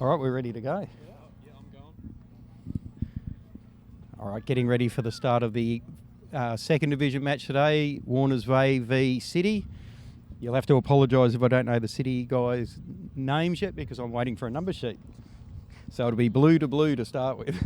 All right, we're ready to go. Yeah, I'm going. All right, getting ready for the start of the second division match today, Warners Bay v City. You'll have to apologise if I don't know the City guys' names yet because I'm waiting for a number sheet. So it'll be blue to start with.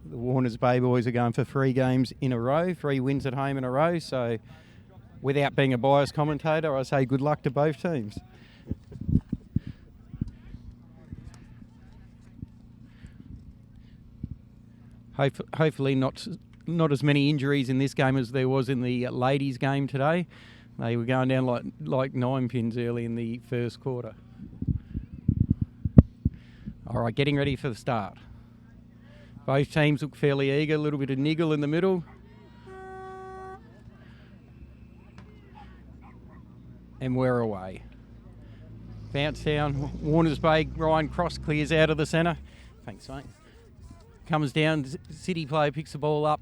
The Warners Bay boys are going for 3 games in a row, 3 wins at home in a row. So without being a biased commentator, I say good luck to both teams. Hopefully not as many injuries in this game as there was in the ladies' game today. They were going down like 9 pins early in the first quarter. All right, getting ready for the start. Both teams look fairly eager, a little bit of niggle in the middle. And we're away. Bounce down, Warners Bay, Ryan Cross clears out of the centre. Thanks, mate. Comes down, City player picks the ball up,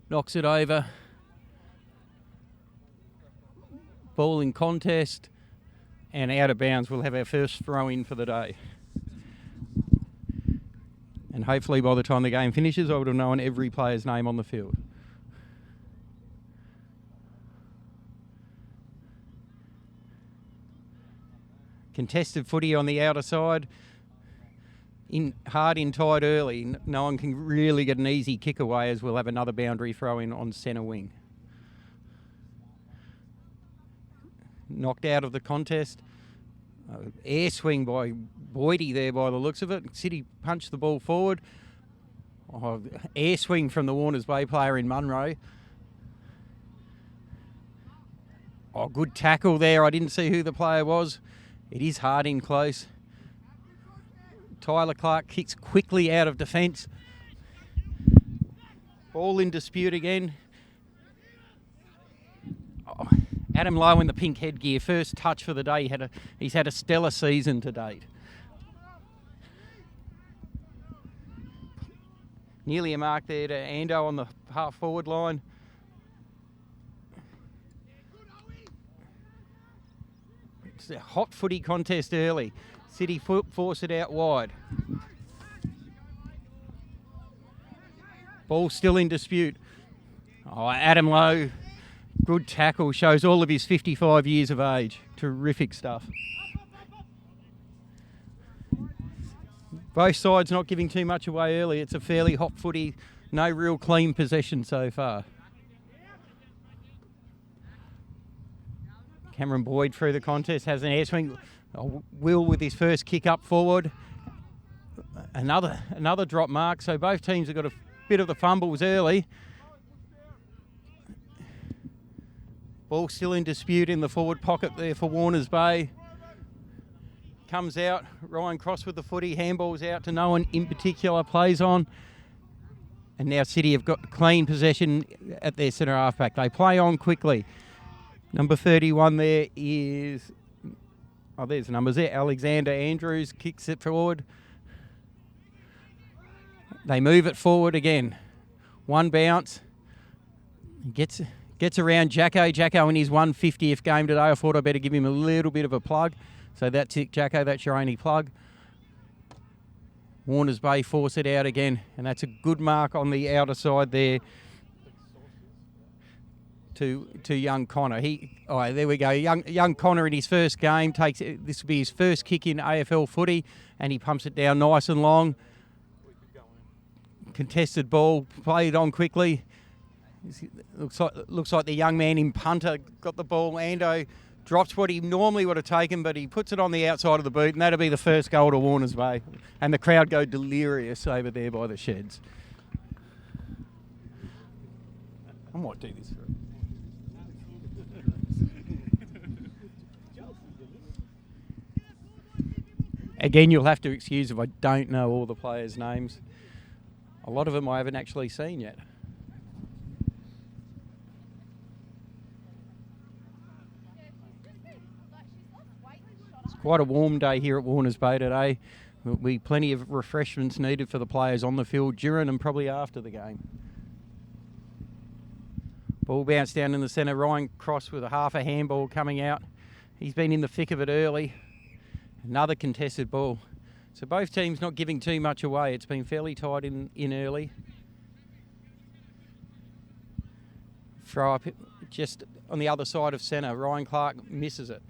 knocks it over. Ball in contest, and out of bounds. We'll have our first throw in for the day. And hopefully by the time the game finishes, I would have known every player's name on the field. Contested footy on the outer side. Hard in tight early. No one can really get an easy kick away as we'll have another boundary throw in on centre wing. Knocked out of the contest. Air swing by Boydie there by the looks of it. City punched the ball forward. Air swing from the Warners Bay player in Munro. Good tackle there. I didn't see who the player was. It is hard in close. Tyler Clark kicks quickly out of defence. Ball in dispute again. Adam Lowe in the pink headgear. First touch for the day. He's had a stellar season to date. Nearly a mark there to Ando on the half forward line. It's a hot footy contest early. City force it out wide. Ball still in dispute. Adam Lowe, good tackle, shows all of his 55 years of age. Terrific stuff. Both sides not giving too much away early. It's a fairly hot footy, no real clean possession so far. Cameron Boyd through the contest, has an air swing. Will with his first kick up forward. Another drop mark, so both teams have got a bit of the fumbles early. Ball still in dispute in the forward pocket there for Warners Bay. Comes out, Ryan Cross with the footy, handballs out to no one in particular, plays on. And now City have got clean possession at their centre halfback. They play on quickly. Number 31 there is... there's the numbers there. Alexander Andrews kicks it forward. They move it forward again. One bounce. Gets around Jacko. Jacko in his 150th game today. I thought I'd better give him a little bit of a plug. So that's it, Jacko. That's your only plug. Warners Bay force it out again. And that's a good mark on the outer side there to young Connor. There we go. Young Connor in his first game this will be his first kick in AFL footy, and he pumps it down nice and long. Contested ball, played on quickly. Looks like the young man in punter got the ball. Ando drops what he normally would have taken, but he puts it on the outside of the boot, and that'll be the first goal to Warners Bay. And the crowd go delirious over there by the sheds. I might do this for him. Again, you'll have to excuse if I don't know all the players' names. A lot of them I haven't actually seen yet. It's quite a warm day here at Warners Bay today. There'll be plenty of refreshments needed for the players on the field during and probably after the game. Ball bounced down in the centre. Ryan Cross with a half a handball coming out. He's been in the thick of it early. Another contested ball. So both teams not giving too much away. It's been fairly tight in early. Throw up just on the other side of centre. Ryan Clark misses it.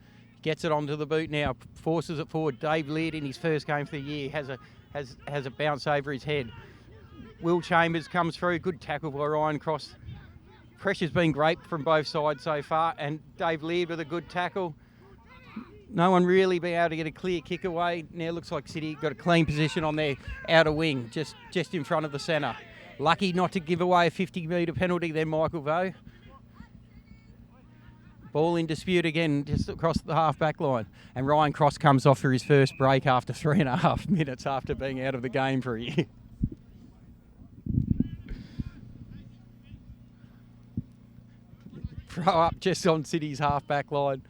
Gets it onto the boot now. Forces it forward. Dave Laird in his first game for the year has a bounce over his head. Will Chambers comes through. Good tackle by Ryan Cross. Pressure's been great from both sides so far. And Dave Laird with a good tackle. No one really been able to get a clear kick away. Now looks like City got a clean position on their outer wing, just in front of the centre. Lucky not to give away a 50-metre penalty there, Michael Vo. Ball in dispute again, just across the half-back line. And Ryan Cross comes off for his first break after 3.5 minutes after being out of the game for a year. Throw up just on City's half-back line.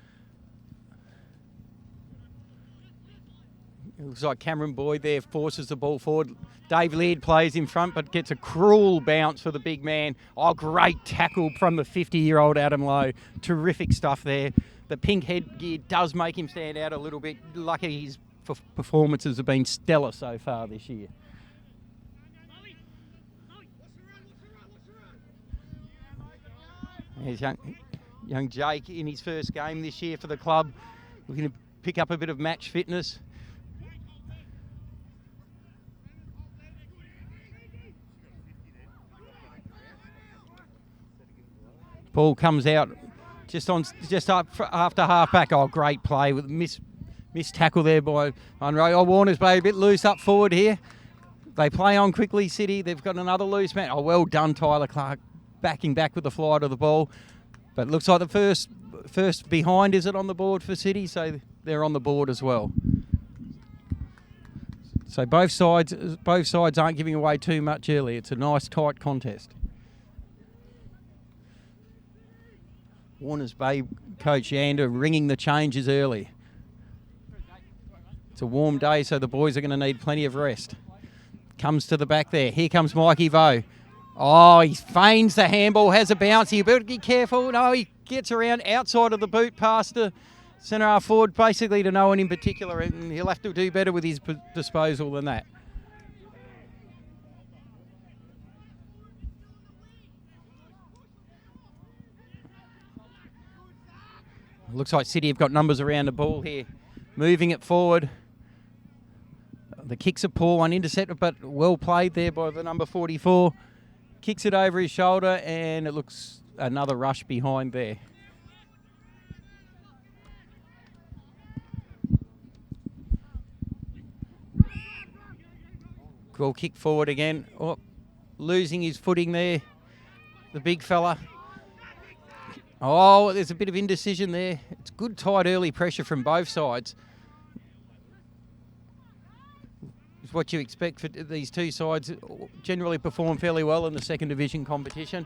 It looks like Cameron Boyd there forces the ball forward. Dave Laird plays in front but gets a cruel bounce for the big man. Oh, great tackle from the 50-year-old Adam Lowe. Terrific stuff there. The pink headgear does make him stand out a little bit. Lucky his performances have been stellar so far this year. There's young Jake in his first game this year for the club. Looking to pick up a bit of match fitness. Ball comes out just up after half back. Oh, great play with missed tackle there by Munro. Oh, Warner's Bay a bit loose up forward here. They play on quickly, City. They've got another loose man. Oh, well done, Tyler Clark, backing back with the flight of the ball. But it looks like the first behind is it on the board for City, so they're on the board as well. So both sides aren't giving away too much early. It's a nice tight contest. Warners Bay coach Yander ringing the changes early. It's a warm day, so the boys are going to need plenty of rest. Comes to the back there. Here comes Mikey Vo. Oh, he feigns the handball, has a bounce. He better be careful. No, he gets around outside of the boot past the centre half forward, basically to no one in particular, and he'll have to do better with his disposal than that. Looks like City have got numbers around the ball here. Moving it forward. The kick's a poor one, intercepted, but well played there by the number 44. Kicks it over his shoulder, and it looks another rush behind there. Goal kick forward again. Oh, losing his footing there, the big fella. Oh, there's a bit of indecision there. It's good tight early pressure from both sides. It's what you expect for these two sides. Generally perform fairly well in the second division competition.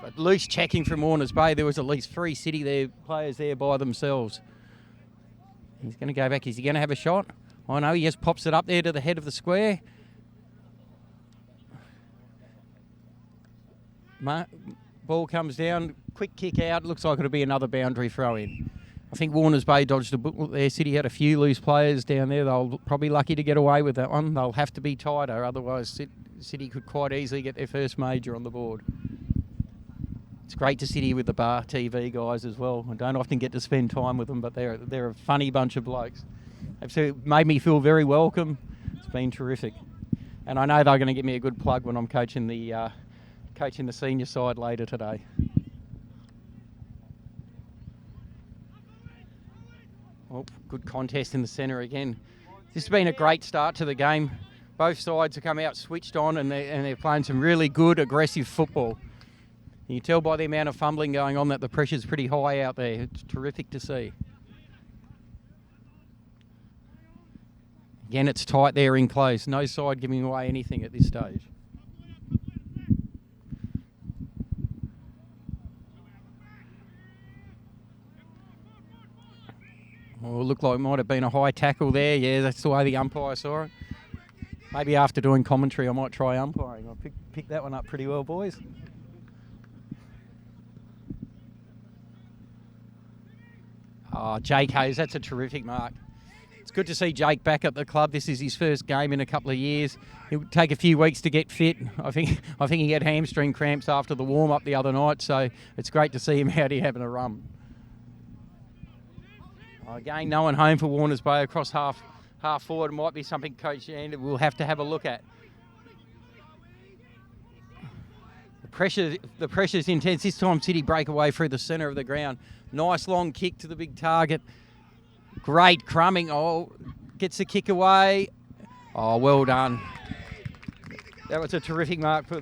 But loose checking from Warners Bay. There was at least 3 City players there by themselves. He's going to go back. Is he going to have a shot? Oh no, he just pops it up there to the head of the square. Ball comes down, quick kick out. Looks like it'll be another boundary throw in. I think Warners Bay dodged a bullet there. City had a few loose players down there. They'll probably lucky to get away with that one. They'll have to be tighter, otherwise City could quite easily get their first major on the board. It's great to sit here with the Bar TV guys as well. I don't often get to spend time with them, but they're a funny bunch of blokes. They've made me feel very welcome. It's been terrific. And I know they're going to give me a good plug when I'm coaching the senior side later today. Oh, good contest in the centre again. This has been a great start to the game. Both sides have come out switched on and they're playing some really good, aggressive football. You can tell by the amount of fumbling going on that the pressure's pretty high out there. It's terrific to see. Again, it's tight there in close. No side giving away anything at this stage. Oh, it looked like it might have been a high tackle there. Yeah, that's the way the umpire saw it. Maybe after doing commentary, I might try umpiring. I picked that one up pretty well, boys. Oh, Jake Hayes, that's a terrific mark. It's good to see Jake back at the club. This is his first game in a couple of years. He'll take a few weeks to get fit. I think he had hamstring cramps after the warm-up the other night, so it's great to see him out here having a run. Again, no one home for Warners Bay across half forward. It might be something Coach Ander will have to have a look at. The pressure's intense. This time City break away through the centre of the ground. Nice long kick to the big target. Great crumbing. Oh, gets the kick away. Oh, well done. That was a terrific mark for,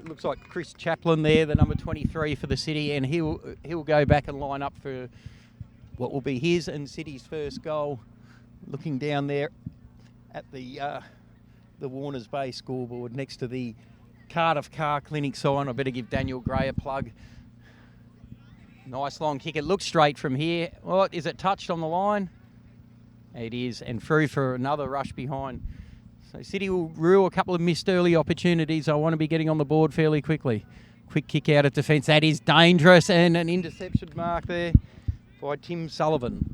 looks like Chris Chaplin there, the number 23 for the City, and he'll go back and line up for what will be his and City's first goal. Looking down there at the Warners Bay scoreboard next to the Cardiff Car Clinic sign. I better give Daniel Gray a plug. Nice long kick. It looks straight from here. Oh, is it touched on the line? It is, and through for another rush behind. So City will rue a couple of missed early opportunities. I want to be getting on the board fairly quickly. Quick kick out of defence. That is dangerous, and an interception mark there by Tim Sullivan.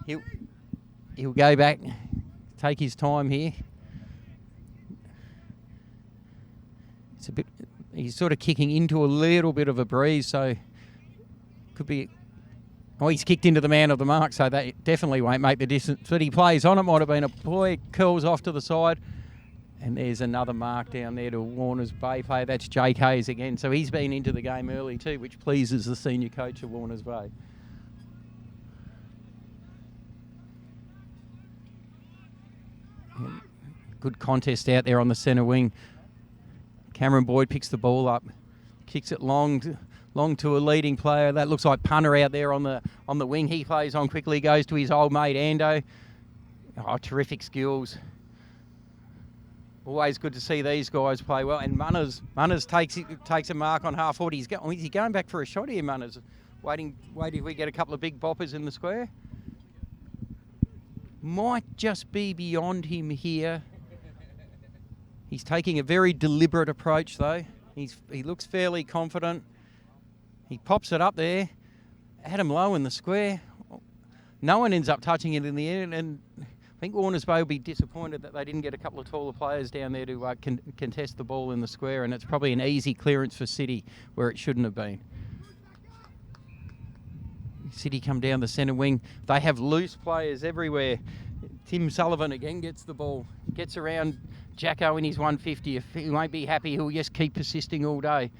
He'll go back, take his time here. It's a bit. He's sort of kicking into a little bit of a breeze, so could be. Oh, he's kicked into the man of the mark, so that definitely won't make the distance. But he plays on. It might have been a boy, curls off to the side. And there's another mark down there to Warners Bay player. That's Jake Hayes again. So he's been into the game early too, which pleases the senior coach of Warners Bay. Good contest out there on the centre wing. Cameron Boyd picks the ball up, kicks it long to a leading player. That looks like punter out there on the wing. He plays on quickly, goes to his old mate Ando. Oh, terrific skills. Always good to see these guys play well. And Munners takes a mark on half forward. Is he going back for a shot here, Munners? Waiting if we get a couple of big boppers in the square. Might just be beyond him here. He's taking a very deliberate approach though. He looks fairly confident. He pops it up there. Adam low in the square. No one ends up touching it in the end, and I think Warners Bay will be disappointed that they didn't get a couple of taller players down there to contest the ball in the square, and it's probably an easy clearance for City where it shouldn't have been. City come down the centre wing. They have loose players everywhere. Tim Sullivan again gets the ball, gets around Jacko in his 150. If he won't be happy, he'll just keep persisting all day.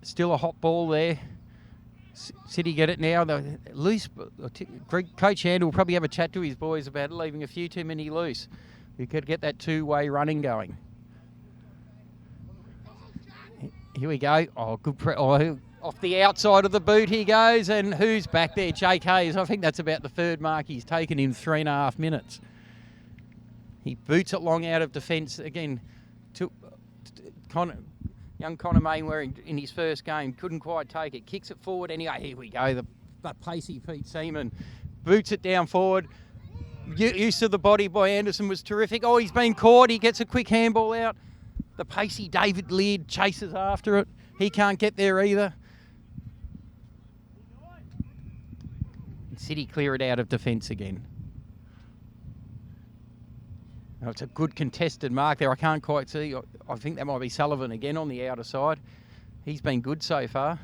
Still a hot ball there. City get it now. The loose. Coach Hand will probably have a chat to his boys about leaving a few too many loose. We could get that two-way running going. Here we go. Oh, good. Off the outside of the boot he goes, and who's back there? Jake Hayes. I think that's about the third mark he's taken in 3.5 minutes. He boots it long out of defence again. Young Connor Mainwaring in his first game couldn't quite take it. Kicks it forward anyway. Here we go. The pacey Pete Seaman boots it down forward. Use of the body by Anderson was terrific. Oh, he's been caught. He gets a quick handball out. The pacey David Leard chases after it. He can't get there either. City clear it out of defence again. Oh, it's a good contested mark there. I can't quite see. I think that might be Sullivan again on the outer side. He's been good so far.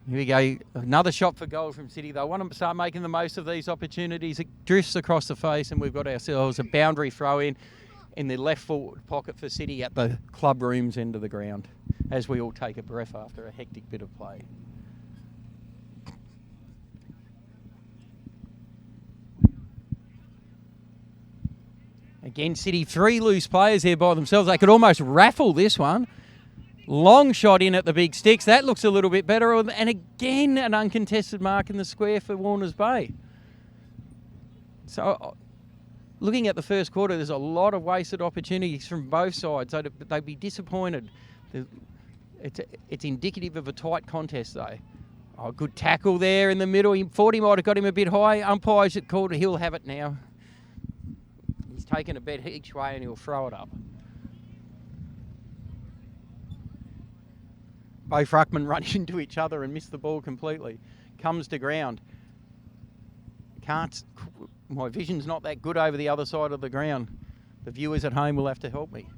Here we go. Another shot for goal from City. They want to start making the most of these opportunities. It drifts across the face, and we've got ourselves a boundary throw in the left forward pocket for City at the club rooms end of the ground, as we all take a breath after a hectic bit of play. Again, City, 3 loose players here by themselves. They could almost raffle this one. Long shot in at the big sticks. That looks a little bit better. And again, an uncontested mark in the square for Warners Bay. So, looking at the first quarter, there's a lot of wasted opportunities from both sides. They'd be disappointed. It's indicative of a tight contest, though. Oh, good tackle there in the middle. He thought he might have got him a bit high. Umpires it called. He'll have it now. He's taken a bet each way and he'll throw it up. both ruckmen run into each other and miss the ball completely. Comes to ground. My vision's not that good over the other side of the ground. The viewers at home will have to help me.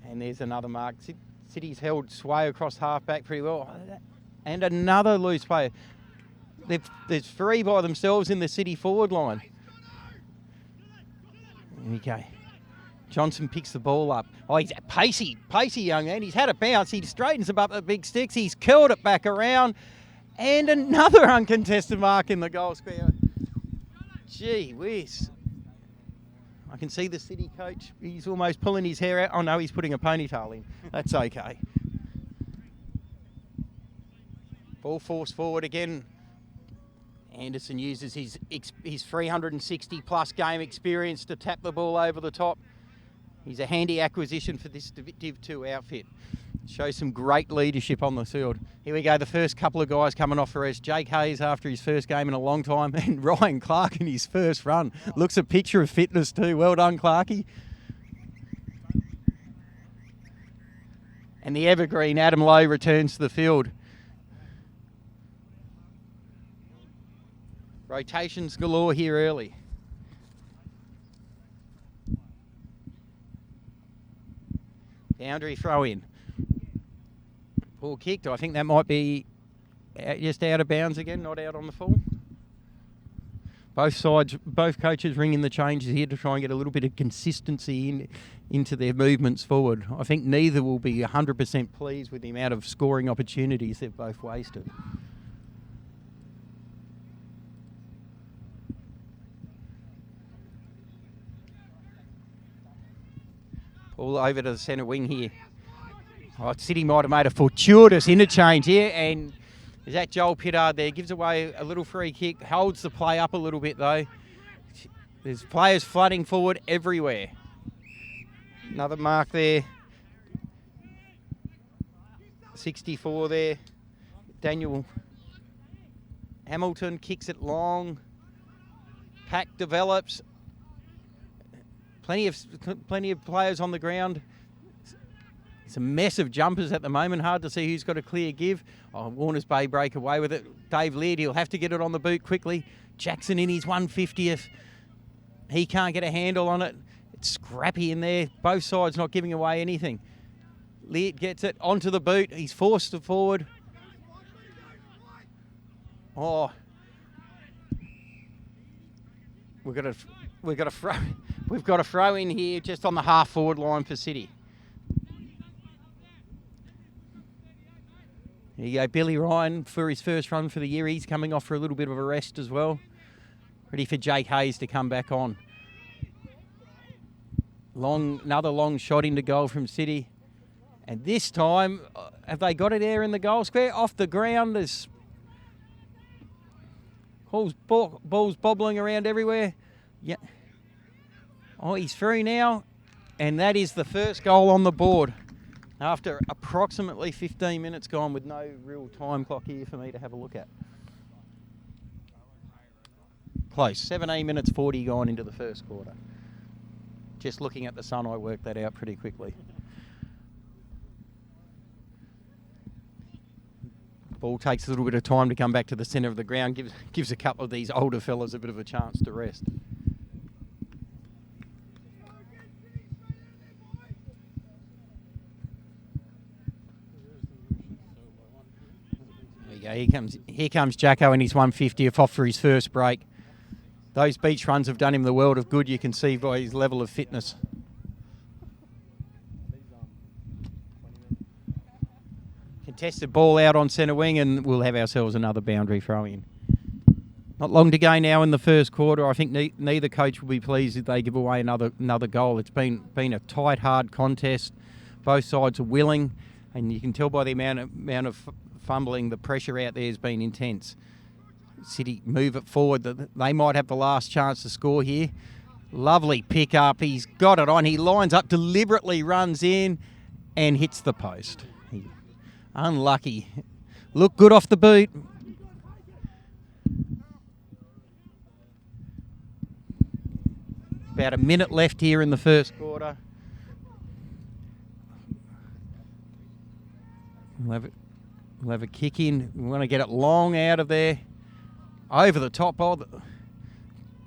And there's another mark. City's held sway across half-back pretty well. And another loose player. There's three by themselves in the City forward line. There we go. Johnson picks the ball up. Oh, he's a pacey young man. He's had a bounce. He straightens him up the big sticks. He's curled it back around. And another uncontested mark in the goal square. Gee whiz. I can see the City coach. He's almost pulling his hair out. Oh, no, he's putting a ponytail in. That's okay. Ball forced forward again. Anderson uses his 360-plus game experience to tap the ball over the top. He's a handy acquisition for this Div 2 outfit. Shows some great leadership on the field. Here we go, the first couple of guys coming off for rest. Jake Hayes after his first game in a long time, and Ryan Clark in his first run. Looks a picture of fitness too. Well done, Clarkie. And the evergreen Adam Lowe returns to the field. Rotations galore here early. Boundary throw in. Ball kicked. I think that might be just out of bounds again, not out on the full. Both sides, both coaches ringing the changes here to try and get a little bit of consistency into their movements forward. I think neither will be 100% pleased with the amount of scoring opportunities they've both wasted. All over to the centre wing here. Oh, City might have made a fortuitous interchange here, and is that Joel Pittard there? Gives away a little free kick, holds the play up a little bit though. There's players flooding forward everywhere. Another mark there. 64 there. Daniel Hamilton kicks it long. Pack develops. Plenty of players on the ground. It's a mess of jumpers at the moment. Hard to see who's got a clear give. Oh, Warners Bay break away with it. Dave Laird, he'll have to get it on the boot quickly. Jackson in his 150th. He can't get a handle on it. It's scrappy in there. Both sides not giving away anything. Laird gets it onto the boot. He's forced it forward. Oh. We've got a throw in here just on the half forward line for City. There you go, Billy Ryan for his first run for the year. He's coming off for a little bit of a rest as well. Ready for Jake Hayes to come back on. Another long shot into goal from City. And this time, have they got it there in the goal square? Off the ground, there's balls bobbling around everywhere. Yeah. Oh, he's through now. And that is the first goal on the board. After approximately 15 minutes gone with no real time clock here for me to have a look at. Close. 17 minutes 40 gone into the first quarter. Just looking at the sun, I worked that out pretty quickly. Ball takes a little bit of time to come back to the centre of the ground. Gives a couple of these older fellas a bit of a chance to rest. Here comes Jacko in his 150th off for his first break. Those beach runs have done him the world of good, you can see by his level of fitness. Contested ball out on centre wing, and we'll have ourselves another boundary throw in. Not long to go now in the first quarter. I think neither coach will be pleased if they give away another goal. It's been a tight, hard contest. Both sides are willing, and you can tell by the amount of fumbling, the pressure out there has been intense. City move it forward. They might have the last chance to score here. Lovely pick up. He's got it on. He lines up, deliberately runs in and hits the post. Unlucky. Look good off the boot. About a minute left here in the first quarter. We'll have a kick in. We want to get it long out of there. Over the top of it.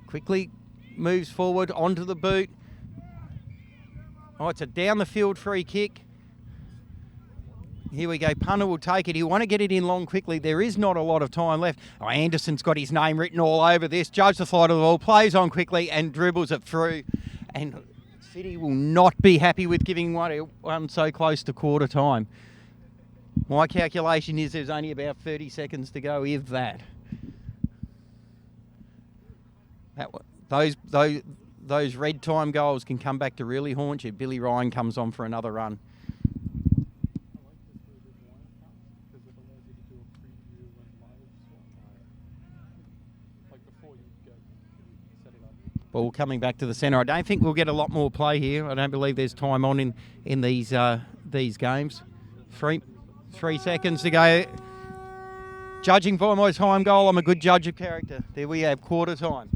Quickly moves forward onto the boot. Oh, it's a down the field free kick. Here we go. Punter will take it. He'll want to get it in long quickly. There is not a lot of time left. Oh, Anderson's got his name written all over this. Judge the flight of the ball, plays on quickly and dribbles it through. And City will not be happy with giving one so close to quarter time. My calculation is there's only about 30 seconds to go, if that. Those red time goals can come back to really haunt you. Billy Ryan comes on for another run. Ball coming back to the centre. I don't think we'll get a lot more play here. I don't believe there's time on in these games. Three seconds to go. Judging by my time goal, I'm a good judge of character. There we have quarter time.